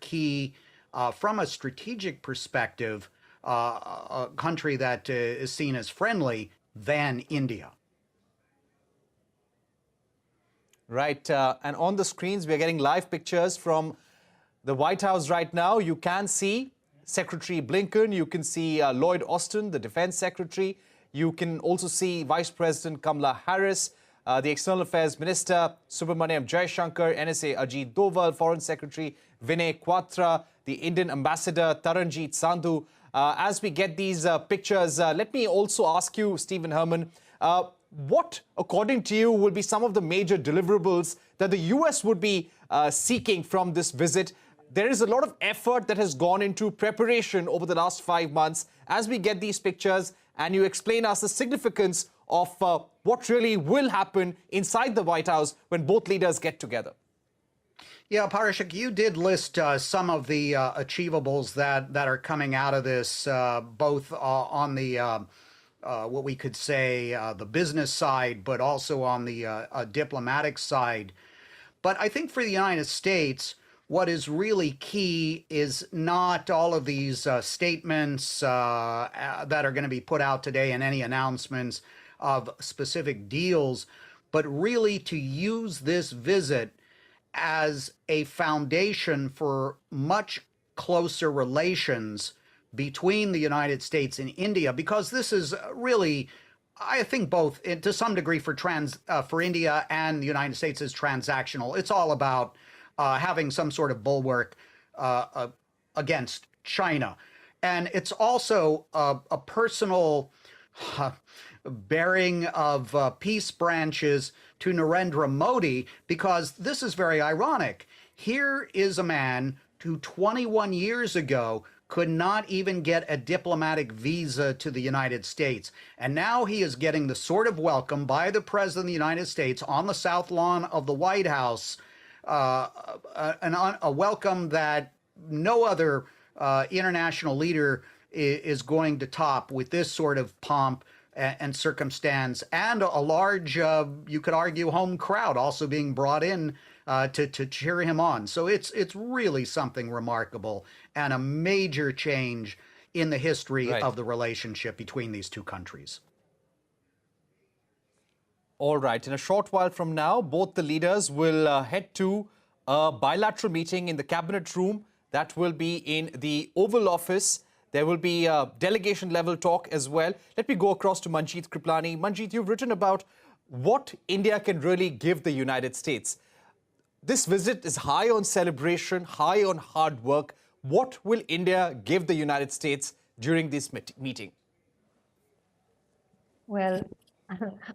key from a strategic perspective, a country that is seen as friendly than India. Right. And on the screens, we are getting live pictures from the White House right now. You can see Secretary Blinken. You can see Lloyd Austin, the Defense Secretary. You can also see Vice President Kamala Harris, the External Affairs Minister Subramaniam Jaishankar, NSA Ajit Doval, Foreign Secretary Vinay Quatra, the Indian Ambassador Taranjeet Sandhu. As we get these pictures, let me also ask you, Stephen Herman, what, according to you, will be some of the major deliverables that the US would be seeking from this visit? There is a lot of effort that has gone into preparation over the last 5 months. As we get these pictures and you explain us the significance of what really will happen inside the White House when both leaders get together. Yeah, Parashik, you did list some of the achievables that are coming out of this, both on the what we could say the business side, but also on the diplomatic side. But I think for the United States, what is really key is not all of these statements that are going to be put out today and any announcements of specific deals, but really to use this visit as a foundation for much closer relations between the United States and India, because this is really, I think, both to some degree for India and the United States is transactional. It's all about having some sort of bulwark against China. And it's also a personal bearing of peace branches to Narendra Modi, because this is very ironic. Here is a man who 21 years ago could not even get a diplomatic visa to the United States. And now he is getting the sort of welcome by the President of the United States on the South Lawn of the White House, a welcome that no other international leader is going to top, with this sort of pomp and circumstance, and a large, you could argue, home crowd also being brought in to cheer him on. So it's really something remarkable and a major change in the history of the relationship between these two countries. All right. In a short while from now, both the leaders will head to a bilateral meeting in the cabinet room that will be in the Oval Office. There will be a delegation-level talk as well. Let me go across to Manjeet Kriplani. Manjeet, you've written about what India can really give the United States. This visit is high on celebration, high on hard work. What will India give the United States during this meeting? Well,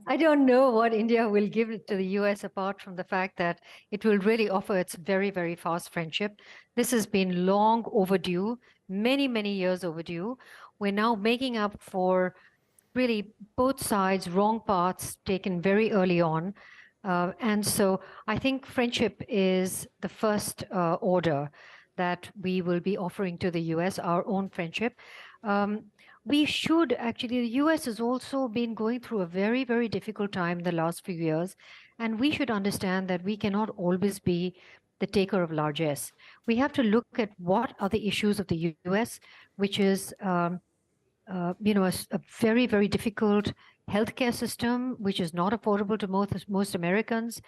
I don't know what India will give to the US, apart from the fact that it will really offer its very, very fast friendship. This has been long overdue, many, many years overdue. We're now making up for really both sides' wrong paths taken very early on. And so I think friendship is the first order that we will be offering to the US, our own friendship. We should actually, the US has also been going through a very, very difficult time in the last few years, and we should understand that we cannot always be the taker of largesse. We have to look at what are the issues of the US, which is, a very, very difficult healthcare system, which is not affordable to most Americans.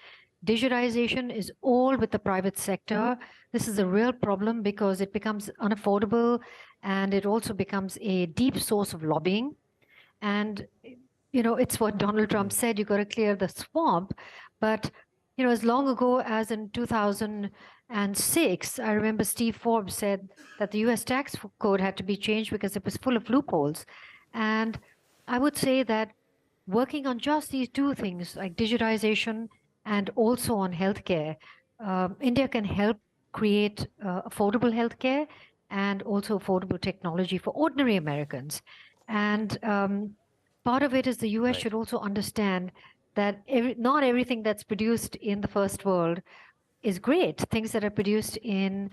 Digitization is all with the private sector. This is a real problem because it becomes unaffordable, and it also becomes a deep source of lobbying. And, it's what Donald Trump said, you got to clear the swamp. But, as long ago as in 2006, I remember Steve Forbes said that the US tax code had to be changed because it was full of loopholes. And I would say that working on just these two things, like digitization and also on healthcare, India can help create affordable healthcare and also affordable technology for ordinary Americans. And part of it is the US should also understand that not everything that's produced in the first world is great. Things that are produced in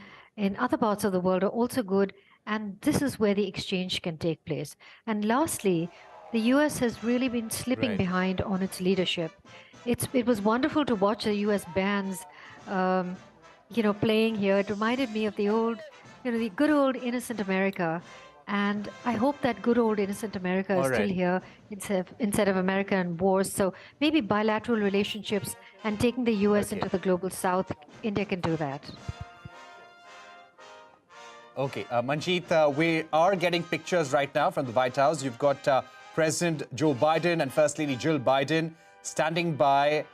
other parts of the world are also good, and this is where the exchange can take place. And lastly, the US has really been slipping behind on its leadership. It was wonderful to watch the US bands playing here. It reminded me of the old, the good old innocent America. And I hope that good old innocent America is All still right. here instead of America and wars. So maybe bilateral relationships and taking the US Okay. into the global south, India can do that. Okay, Manjeet, we are getting pictures right now from the White House. You've got President Joe Biden and First Lady Jill Biden standing by.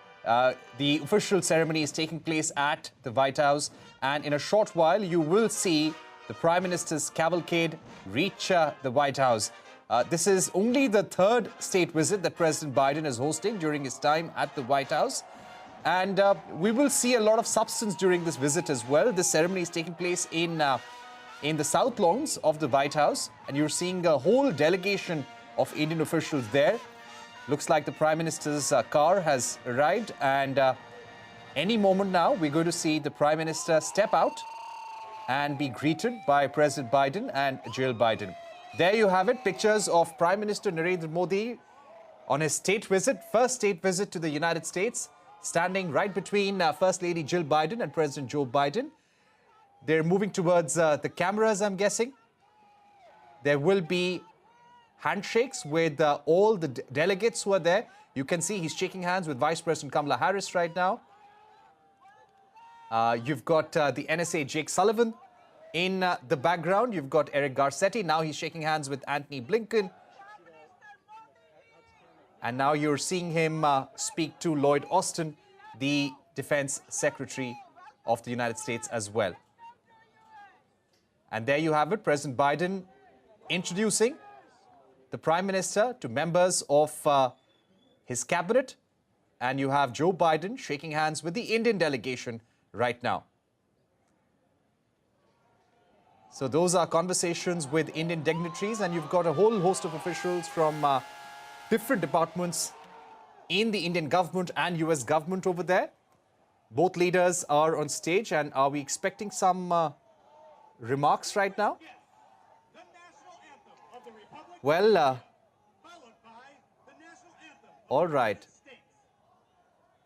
The official ceremony is taking place at the White House. And in a short while, you will see the Prime Minister's cavalcade reach the White House. This is only the third state visit that President Biden is hosting during his time at the White House. And we will see a lot of substance during this visit as well. This ceremony is taking place in the South Lawns of the White House, and you're seeing a whole delegation of Indian officials there. Looks like the Prime Minister's car has arrived, and any moment now, we're going to see the Prime Minister step out and be greeted by President Biden and Jill Biden. There you have it, pictures of Prime Minister Narendra Modi on his first state visit to the United States, standing right between First Lady Jill Biden and President Joe Biden. They're moving towards the cameras, I'm guessing. There will be handshakes with all the delegates who are there. You can see he's shaking hands with Vice President Kamala Harris right now. You've got the NSA Jake Sullivan in the background. You've got Eric Garcetti. Now he's shaking hands with Antony Blinken. And now you're seeing him speak to Lloyd Austin, the Defense Secretary of the United States as well. And there you have it, President Biden introducing the Prime Minister to members of his cabinet. And you have Joe Biden shaking hands with the Indian delegation right now. So those are conversations with Indian dignitaries, and you've got a whole host of officials from different departments in the Indian government and US government over there. Both leaders are on stage, and are we expecting some remarks right now? Well, all right.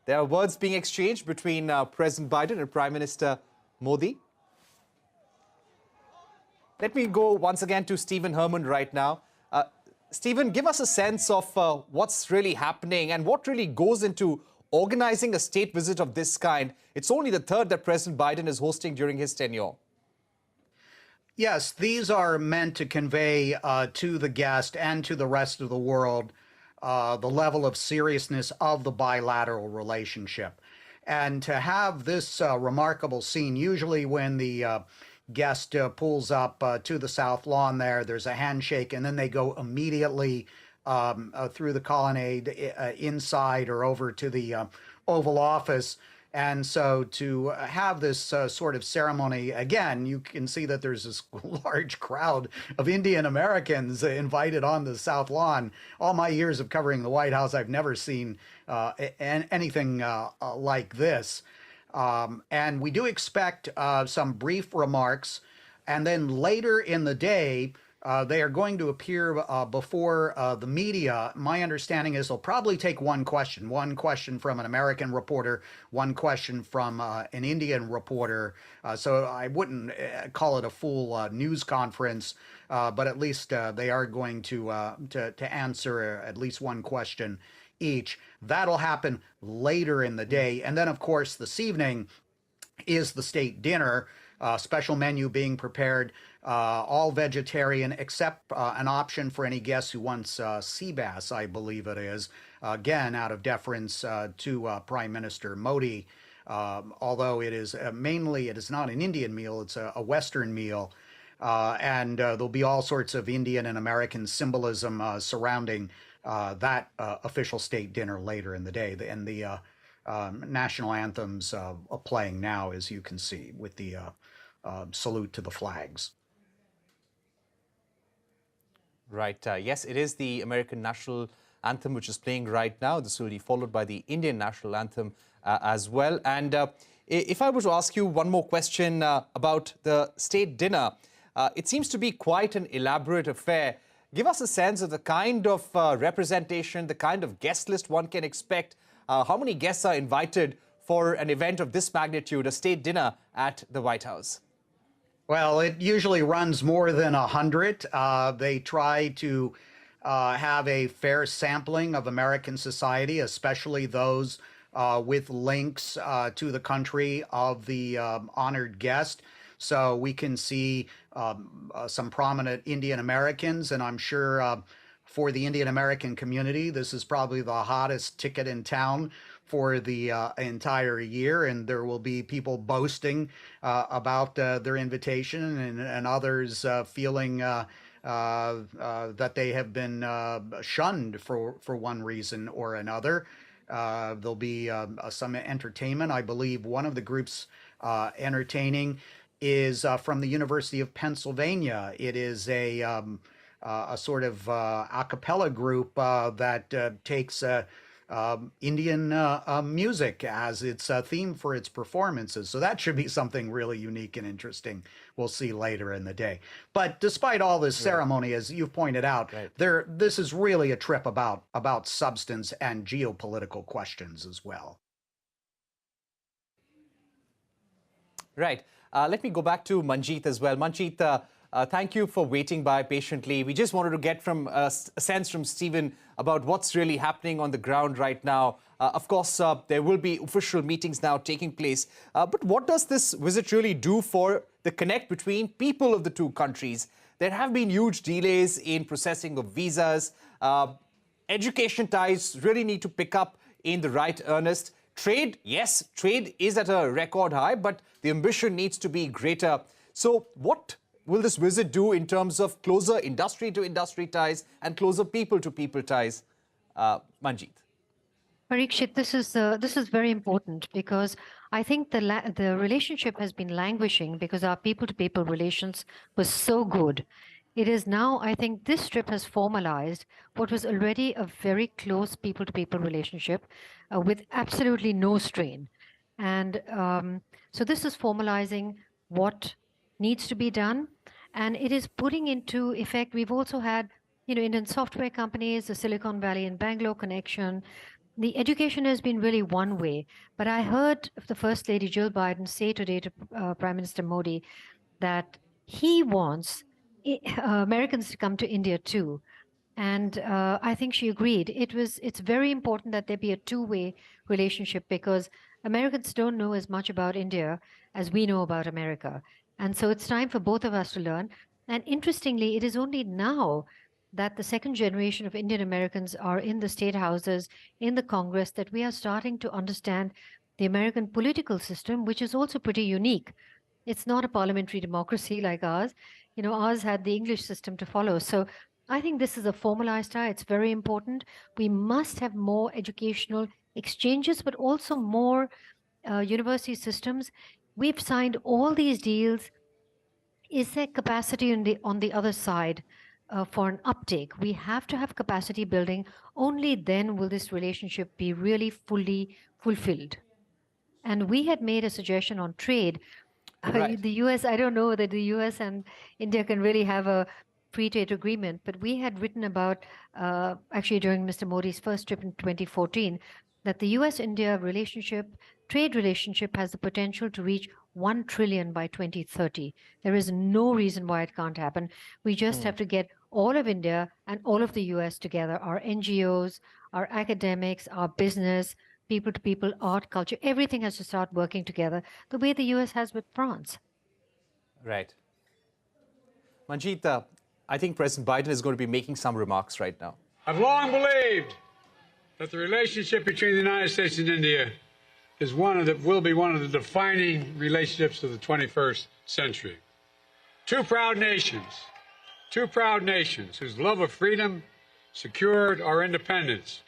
There are words being exchanged between President Biden and Prime Minister Modi. Let me go once again to Stephen Herman right now. Stephen, give us a sense of what's really happening and what really goes into organizing a state visit of this kind. It's only the third that President Biden is hosting during his tenure. Yes, these are meant to convey to the guest and to the rest of the world the level of seriousness of the bilateral relationship. And to have this remarkable scene, usually when the guest pulls up to the South Lawn there's a handshake, and then they go immediately through the colonnade inside or over to the Oval Office. And so to have this sort of ceremony, again, you can see that there's this large crowd of Indian Americans invited on the South Lawn. All my years of covering the White House, I've never seen anything like this. And we do expect some brief remarks. And then later in the day, they are going to appear before the media. My understanding is they'll probably take one question from an American reporter, one question from an Indian reporter. So I wouldn't call it a full news conference, but at least they are going to answer at least one question each. That'll happen later in the day. And then, of course, this evening is the state dinner. Special menu being prepared, all vegetarian, except an option for any guests who wants sea bass, I believe it is, again, out of deference to Prime Minister Modi, although it is not an Indian meal, it's a Western meal, and there'll be all sorts of Indian and American symbolism surrounding that official state dinner later in the day, and the national anthems playing now, as you can see, with the salute to the flags. Right. Yes, it is the American national anthem which is playing right now. This will be followed by the Indian national anthem as well. And if I were to ask you one more question about the state dinner, it seems to be quite an elaborate affair. Give us a sense of the kind of representation, the kind of guest list one can expect. How many guests are invited for an event of this magnitude, a state dinner at the White House? Well, it usually runs more than 100. They try to have a fair sampling of American society, especially those with links to the country of the honored guest. So we can see some prominent Indian Americans, and I'm sure for the Indian American community, this is probably the hottest ticket in town for the entire year, and there will be people boasting about their invitation, and others feeling that they have been shunned for one reason or another. There'll be some entertainment. I believe one of the groups entertaining is from the University of Pennsylvania. It is a sort of a cappella group that takes Indian music as its theme for its performances. So that should be something really unique and interesting. We'll see later in the day. But despite all this ceremony, as you've pointed out, this is really a trip about substance and geopolitical questions as well. Right. Let me go back to Manjeet as well. Manjeet, thank you for waiting by patiently. We just wanted to get from a sense from Stephen about what's really happening on the ground right now. Of course, there will be official meetings now taking place. But what does this visit really do for the connect between people of the two countries? There have been huge delays in processing of visas. Education ties really need to pick up in the right earnest. Trade, yes, trade is at a record high, but the ambition needs to be greater. So what will this visit do in terms of closer industry-to-industry ties and closer people-to-people ties? Manjeet. Parikshit, this is very important because I think the relationship has been languishing because our people-to-people relations was so good. It is now, I think this trip has formalized what was already a very close people-to-people relationship with absolutely no strain. And so this is formalizing what needs to be done. And it is putting into effect, we've also had, Indian software companies, the Silicon Valley and Bangalore connection. The education has been really one way. But I heard the First Lady Jill Biden say today to Prime Minister Modi that he wants Americans to come to India too. And I think she agreed. It's very important that there be a two-way relationship because Americans don't know as much about India as we know about America. And so it's time for both of us to learn. And interestingly, it is only now that the second generation of Indian Americans are in the state houses, in the Congress, that we are starting to understand the American political system, which is also pretty unique. It's not a parliamentary democracy like ours. Ours had the English system to follow. So I think this is a formalized tie. It's very important. We must have more educational exchanges, but also more university systems. We've signed all these deals. Is there capacity on the other side for an uptake? We have to have capacity building. Only then will this relationship be really fully fulfilled. And we had made a suggestion on trade. Right. The US, I don't know that the US and India can really have a free trade agreement, but we had written about, actually during Mr. Modi's first trip in 2014, that the US-India trade relationship has the potential to reach 1 trillion by 2030. There is no reason why it can't happen. We just have to get all of India and all of the US together, our NGOs, our academics, our business, people-to-people, art, culture, everything has to start working together the way the US has with France. Right. Manjeet, I think President Biden is going to be making some remarks right now. I've long believed that the relationship between the United States and India is will be one of the defining relationships of the 21st century. Two proud nations whose love of freedom secured our independence,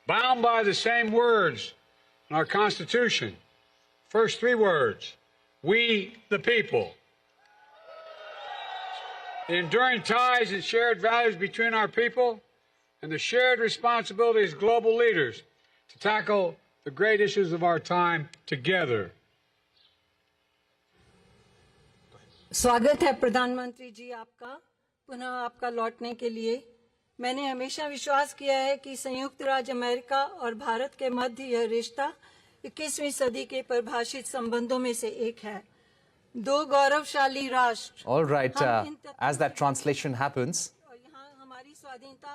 bound by the same words in our Constitution. First three words, we the people. The enduring ties and shared values between our people and the shared responsibility as global leaders to tackle the great issues of our time together. स्वागत है प्रधानमंत्री जी आपका पुनः आपका लौटने के लिए। मैंने हमेशा विश्वास किया है कि संयुक्त राज्य अमेरिका और भारत के मध्य यह रिश्ता 21वीं सदी के परिभाषित संबंधों में से एक है। दो गौरवशाली राष्ट्र। All right, as that translation happens,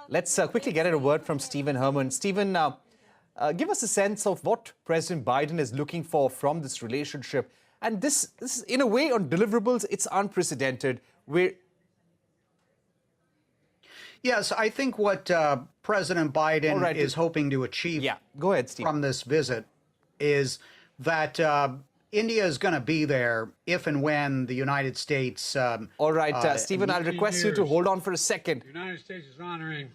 let's quickly get a word from Stephen Herman. Stephen, give us a sense of what President Biden is looking for from this relationship. And this in a way, on deliverables, it's unprecedented. Yes, I think what President Biden is hoping to achieve go ahead, Steve. from this visit is that India is going to be there if and when the United States... All right, Stephen, I'll request you to hold on for a second. The United States is honoring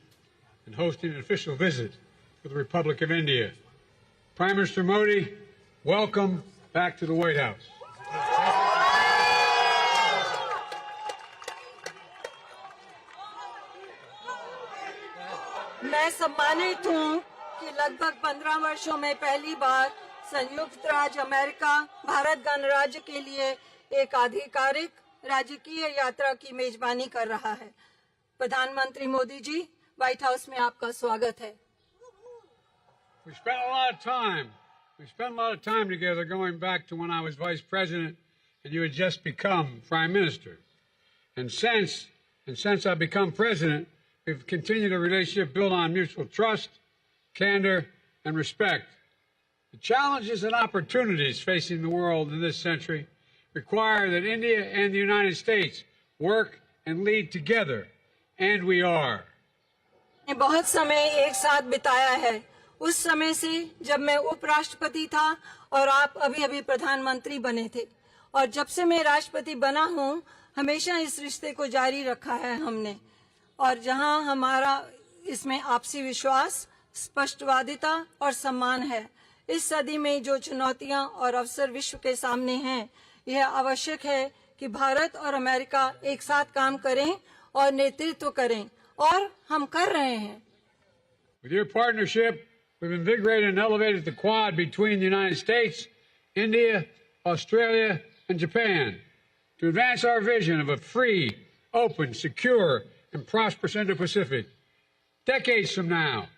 and hosting an official visit to the Republic of India. Prime Minister Modi, welcome back to the White House. मैं सम्मानित हूं कि लगभग 15 वर्षों में पहली बार संयुक्त राज्य अमेरिका भारत गणराज्य के लिए एक आधिकारिक राजकीय यात्रा की मेजबानी कर रहा है। प्रधानमंत्री मोदी जी, व्हाइट हाउस में आपका स्वागत है। We spent a lot of time together going back to when I was vice president and you had just become prime minister. And since I've become president, we've continued a relationship built on mutual trust, candor, and respect. The challenges and opportunities facing the world in this century require that India and the United States work and lead together, and we are. बहुत समय एक साथ बिताया है, उस समय से जब मैं उपराष्ट्रपति था और आप अभी-अभी प्रधानमंत्री बने थे, और जब से मैं राष्ट्रपति बना हूं, हमेशा इस रिश्ते को जारी रखा है हमने। और जहां हमारा इसमें आपसी विश्वास, स्पष्टवादिता और सम्मान है। इस सदी में जो चुनौतियां और अवसर विश्व के सामने हैं, यह आवश्यक है कि भारत और अमेरिका एक साथ काम करें और नेतृत्व करें, और हम कर रहे हैं। With your partnership, we've invigorated and elevated the Quad between the United States, India, Australia, and Japan to advance our vision of a free, open, secure, and prosperous Indo-Pacific. Decades from now,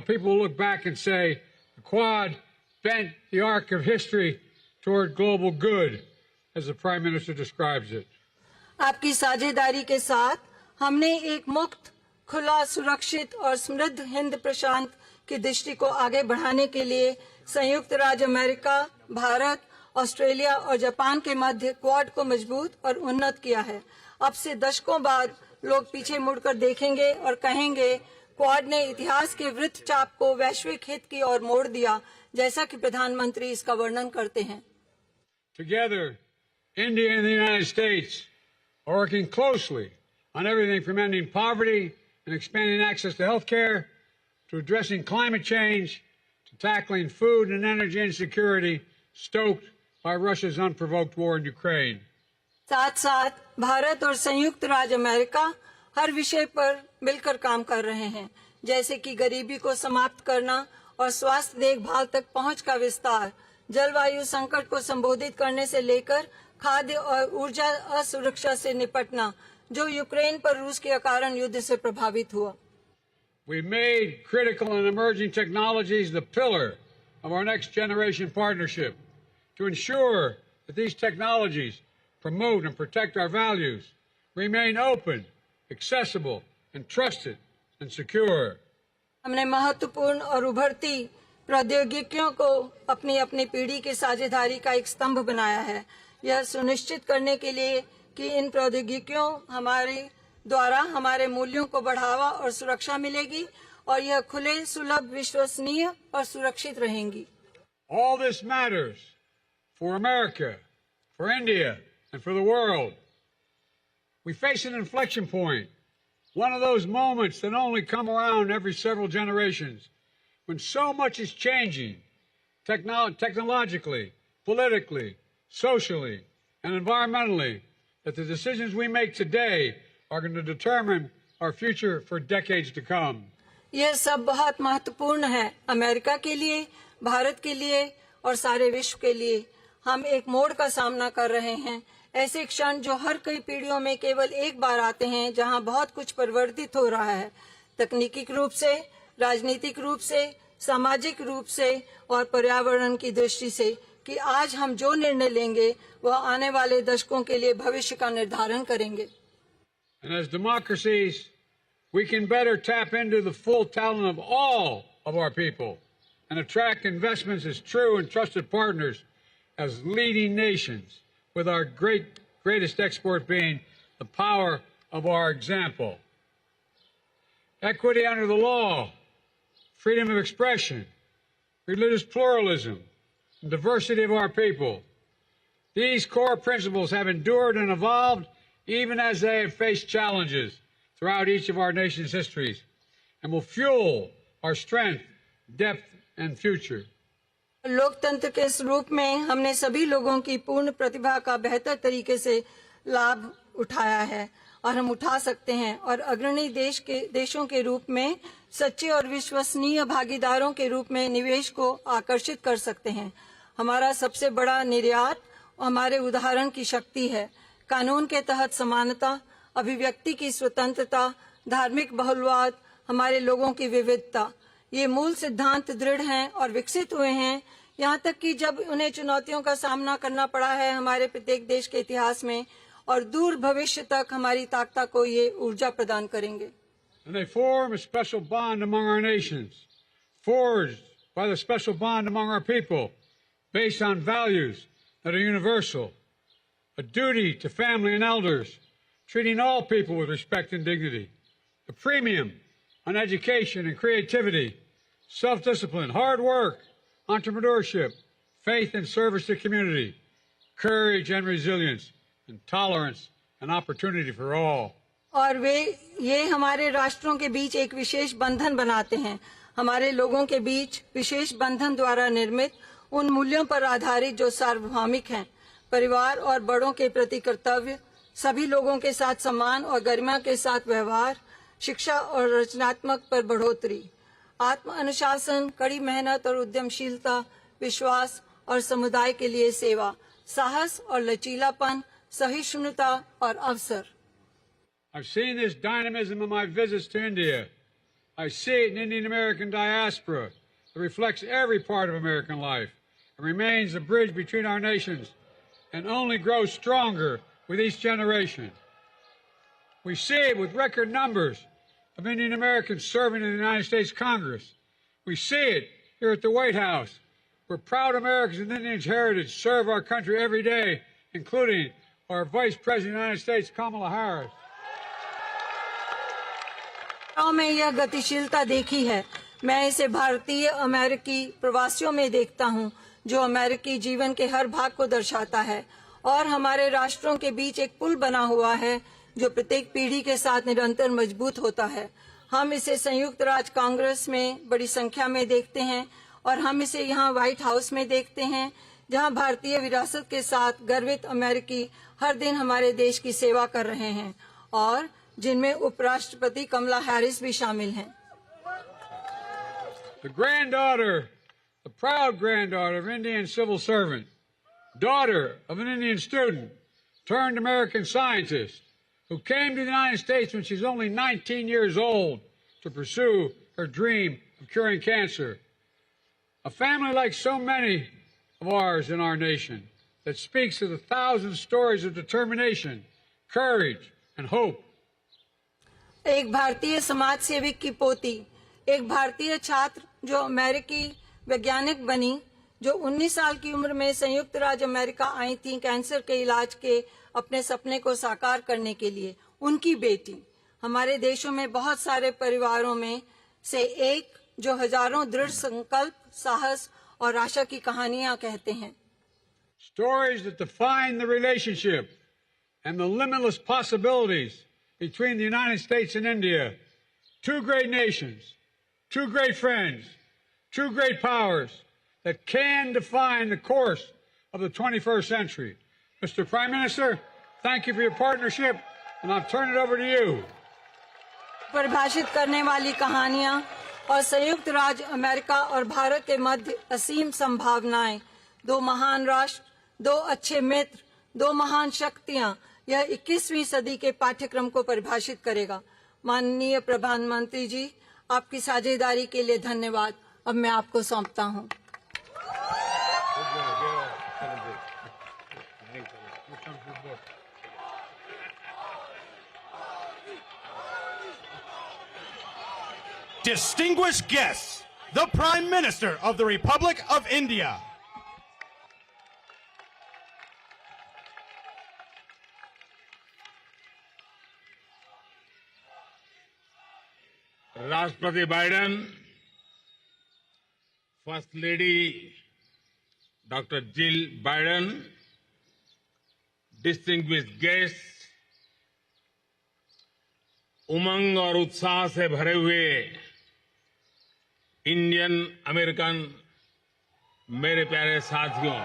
people will look back and say, the Quad bent the arc of history toward global good, as the Prime Minister describes it. आपकी साझेदारी के साथ हमने एक मुक्त, खुला, सुरक्षित और समृद्ध हिंद प्रशांत की दृष्टि को आगे बढ़ाने के लिए संयुक्त राज्य अमेरिका, भारत, ऑस्ट्रेलिया और जापान के मध्य क्वाड को मजबूत और उन्नत किया है। अब से दशकों बाद लोग पीछे मुड़कर देखेंगे और कहेंगे, क्वाड ने इतिहास के वृत्तचाप को वैश्विक हित की ओर मोड़ दिया, जैसा कि प्रधानमंत्री इसका वर्णन करते हैं। Together, India and the United States are working closely on everything from ending poverty and expanding access to health care, to addressing climate change, to tackling food and energy insecurity stoked by Russia's unprovoked war in Ukraine. साथ साथ भारत और संयुक्त राज्य America हर विषय पर मिलकर काम कर रहे हैं, जैसे कि गरीबी को समाप्त करना और स्वास्थ्य देखभाल तक पहुंच का विस्तार, जलवायु संकट को संबोधित करने से लेकर खाद्य और ऊर्जा असुरक्षा से निपटना, जो यूक्रेन पर रूस के कारण युद्ध से प्रभावित हुआ। We made critical and emerging technologies the pillar of our next generation partnership to ensure that these technologies promote and protect our values, remain open, accessible, and trusted and secure. हमने महत्वपूर्ण और उभरती प्रौद्योगिकियों को अपनी अपनी पीढ़ी की साझेदारी का एक स्तंभ बनाया है, यह सुनिश्चित करने के लिए कि इन प्रौद्योगिकियों हमारे द्वारा हमारे मूल्यों को बढ़ावा और सुरक्षा मिलेगी और यह खुले, सुलभ, विश्वसनीय और सुरक्षित रहेंगी। All this matters for America, for India, and for the world. We face an inflection point, one of those moments that only come around every several generations, when so much is changing technologically, politically, socially, and environmentally, that the decisions we make today are going to determine our future for decades to come. यह सब बहुत महत्वपूर्ण है America के लिए, भारत के लिए और सारे विश्व के लिए। हम एक मोड़ का सामना कर रहे हैं, ऐसे क्षण जो हर कई पीढ़ियों में केवल एक बार आते हैं, जहां बहुत कुछ परिवर्तित हो रहा है, तकनीकी रूप से, राजनीतिक रूप से, सामाजिक रूप से और पर्यावरण की दृष्टि से कि आज हम जो निर्णय लेंगे वह आने वाले दशकों के लिए भविष्य का निर्धारण करेंगे। And as democracies, we can better tap into the full talent of all of our people and attract investments as true and trusted partners as leading nations, with our greatest export being the power of our example. Equity under the law, freedom of expression, religious pluralism, and diversity of our people. These core principles have endured and evolved even as they have faced challenges throughout each of our nation's histories, and will fuel our strength, depth, and future. लोकतंत्र के इस रूप में हमने सभी लोगों की पूर्ण प्रतिभा का बेहतर तरीके से लाभ उठाया है और हम उठा सकते हैं, और अग्रणी देशों के रूप में सच्चे और विश्वसनीय भागीदारों के रूप में निवेश को आकर्षित कर सकते हैं। हमारा सबसे बड़ा निर्यात हमारे उदाहरण की शक्ति है। कानून के तहत समानता, अभिव्यक्ति की स्वतंत्रता, धार्मिक बहुलवाद, हमारे लोगों की विविधता, ये मूल सिद्धांत दृढ़ हैं और विकसित हुए हैं, यहाँ तक कि जब उन्हें चुनौतियों का सामना करना पड़ा है हमारे प्रत्येक देश के इतिहास में, और दूर भविष्य तक हमारी ताकत को ये ऊर्जा प्रदान करेंगे। And they form a special bond among our nations, forged by the special bond among our people, based on values that are universal, a duty to family and elders, treating all people with respect and dignity, a premium on education and creativity, self-discipline, hard work, entrepreneurship, faith and service to community, courage and resilience, and tolerance and opportunity for all. और ये हमारे राष्ट्रों के बीच एक विशेष बंधन बनाते हैं, हमारे लोगों के बीच विशेष बंधन द्वारा निर्मित उन मूल्यों पर आधारित जो सार्वभौमिक हैं, परिवार और बड़ों के प्रति कर्तव्य, सभी लोगों के साथ सम्मान और गरिमा के साथ व्यवहार, शिक्षा और रचनात्मक पर बढ़ोतरी, आत्म अनुशासन, कड़ी मेहनत और उद्यमशीलता, विश्वास और समुदाय के लिए सेवा, साहस और लचीलापन, सहिष्णुता और अवसर। I've seen this dynamism in my visits to India. I see it in Indian American diaspora. It reflects every part of American life and remains a bridge between our nations and only grows stronger with each generation. We see it with record numbers of Indian Americans serving in the United States Congress. We see it here at the White House, where proud Americans with Indian heritage serve our country every day, including our Vice President of the United States, Kamala Harris. में यह गतिशीलता देखी है। मैं इसे भारतीय अमेरिकी प्रवासियों में देखता हूँ, जो अमेरिकी जीवन के हर भाग को दर्शाता है और हमारे राष्ट्रों के बीच एक पुल बना हुआ है जो प्रत्येक पीढ़ी के साथ निरंतर मजबूत होता है। हम इसे संयुक्त राज्य कांग्रेस में बड़ी संख्या में देखते हैं और हम इसे यहाँ व्हाइट हाउस में देखते हैं, जहाँ भारतीय विरासत के साथ गर्वित अमेरिकी हर दिन हमारे देश की सेवा कर रहे हैं और जिनमें उपराष्ट्रपति कमला हैरिस भी शामिल हैं। The granddaughter, the proud granddaughter of Indian civil servant, daughter of an Indian student, turned American scientist, who came to the United States when she was only 19 years old to pursue her dream of curing cancer. A family like so many of ours in our nation that speaks of the thousand stories of determination, courage, and hope. एक भारतीय समाज सेविक की पोती, एक भारतीय छात्र जो अमेरिकी वैज्ञानिक बनी, जो 19 साल की उम्र में संयुक्त राज्य अमेरिका आई थी कैंसर के इलाज के अपने सपने को साकार करने के लिए, उनकी बेटी। हमारे देशों में बहुत सारे परिवारों में से एक जो हजारों दृढ़ संकल्प, साहस और आशा की कहानियां कहते हैं। Stories that define the relationship and the limitless possibilities between the United States and India, two great nations, two great friends, two great powers that can define the course of the 21st century. Mr. Prime Minister, thank you for your partnership, and I'll turn it over to you. परिभाषित करने वाली कहानियां और संयुक्त राज्य America और भारत के मध्य असीम संभावनाएं, दो महान राष्ट्र, दो अच्छे मित्र, दो महान शक्तियां, यह 21वीं सदी के पाठ्यक्रम को परिभाषित करेगा। माननीय प्रधानमंत्री जी, आपकी साझेदारी के लिए धन्यवाद। अब मैं आपको सौंपता हूं। Distinguished guests, the Prime Minister of the Republic of India. राष्ट्रपति Biden, first lady doctor Jill Biden, distinguished guest, उमंग और उत्साह से भरे हुए इंडियन अमेरिकन मेरे प्यारे साथियों,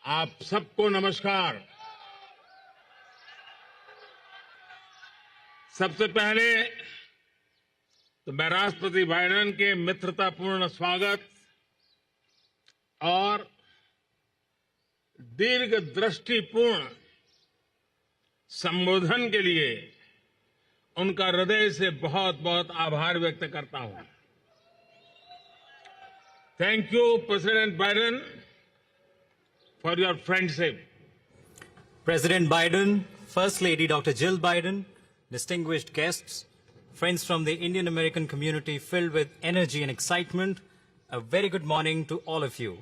आप सबको नमस्कार। सबसे पहले तो मैं राष्ट्रपति बाइडेन के मित्रतापूर्ण स्वागत और दीर्घ दृष्टिपूर्ण संबोधन के लिए उनका हृदय से बहुत बहुत आभार व्यक्त करता हूं। Thank you president Biden for your friendship. President Biden, First Lady Dr. Jill Biden, distinguished guests, friends from the Indian American community filled with energy and excitement, a very good morning to all of you.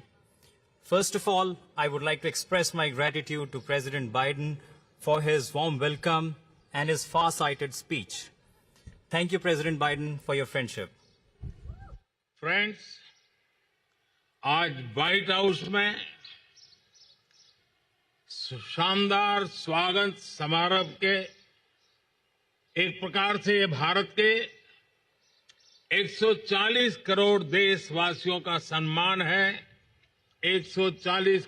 First of all, I would like to express my gratitude to President Biden for his warm welcome and his far-sighted speech. Thank you, President Biden, for your friendship. Friends, आज white house में शानदार स्वागत समारोह के एक प्रकार से ये भारत के 140 करोड़ देशवासियों का सम्मान है। 140